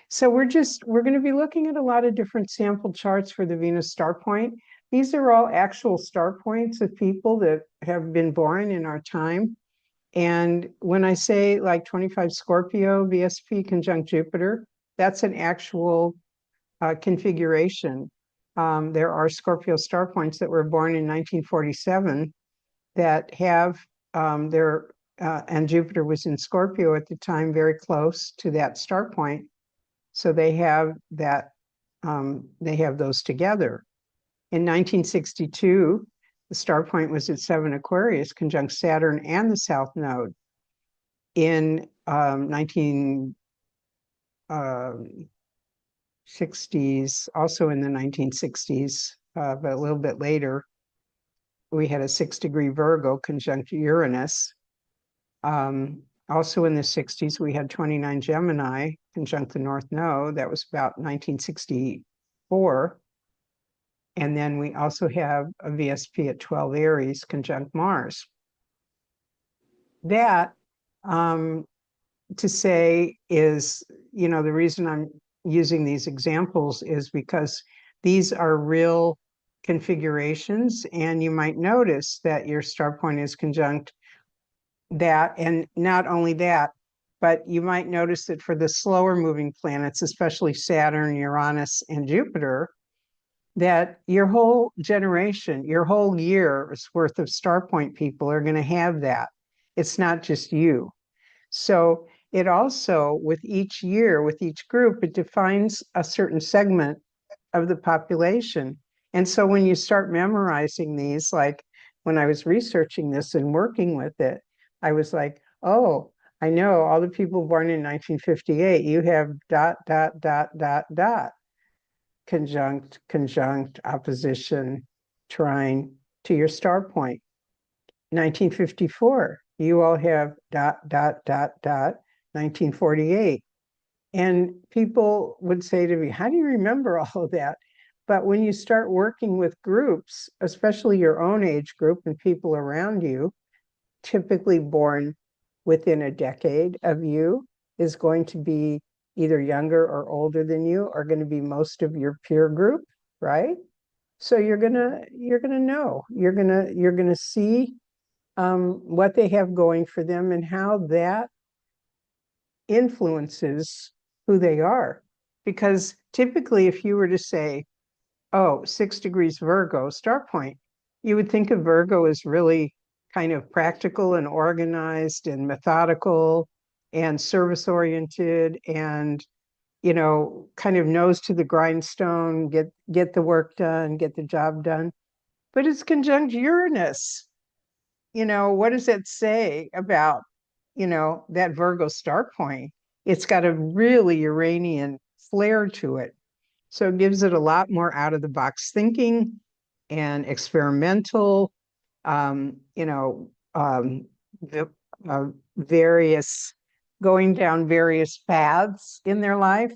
So we're going to be looking at a lot of different sample charts for the Venus star point. These are all actual star points of people that have been born in our time. And when I say like 25 Scorpio, VSP conjunct Jupiter, that's an actual configuration. There are Scorpio star points that were born in 1947 that have and Jupiter was in Scorpio at the time, very close to that star point. So they have that, they have those together. In 1962, the star point was at 7 Aquarius, conjunct Saturn and the South Node. In 1960s, also in the 1960s, but a little bit later, we had a 6-degree Virgo conjunct Uranus. Also in the 60s, we had 29 Gemini conjunct the North Node. That was about 1964. And then we also have a VSP at 12 Aries conjunct Mars. That, to say is, the reason I'm using these examples is because these are real configurations, and you might notice that your star point is conjunct that, and not only that, but you might notice that for the slower moving planets, especially Saturn, Uranus, and Jupiter, that your whole generation, your whole year's worth of star point people are going to have that. It's not just you. So it also, with each year, with each group, it defines a certain segment of the population. And so when you start memorizing these, like when I was researching this and working with it, I was like, oh, I know all the people born in 1958, you have ... conjunct, opposition, trine to your star point. 1954, you all have ... 1948. And people would say to me, how do you remember all of that? But when you start working with groups, especially your own age group and people around you, typically born within a decade of you, is going to be either younger or older than you, are going to be most of your peer group, right? So you're gonna know, you're gonna see what they have going for them and how that influences who they are. Because typically, if you were to say, oh, 6 degrees Virgo star point, you would think of Virgo as really kind of practical and organized and methodical and service oriented and, kind of nose to the grindstone, get the work done, get the job done. But it's conjunct Uranus. What does that say about, that Virgo star point? It's got a really Uranian flair to it. So it gives it a lot more out of the box thinking and experimental, various, going down various paths in their life.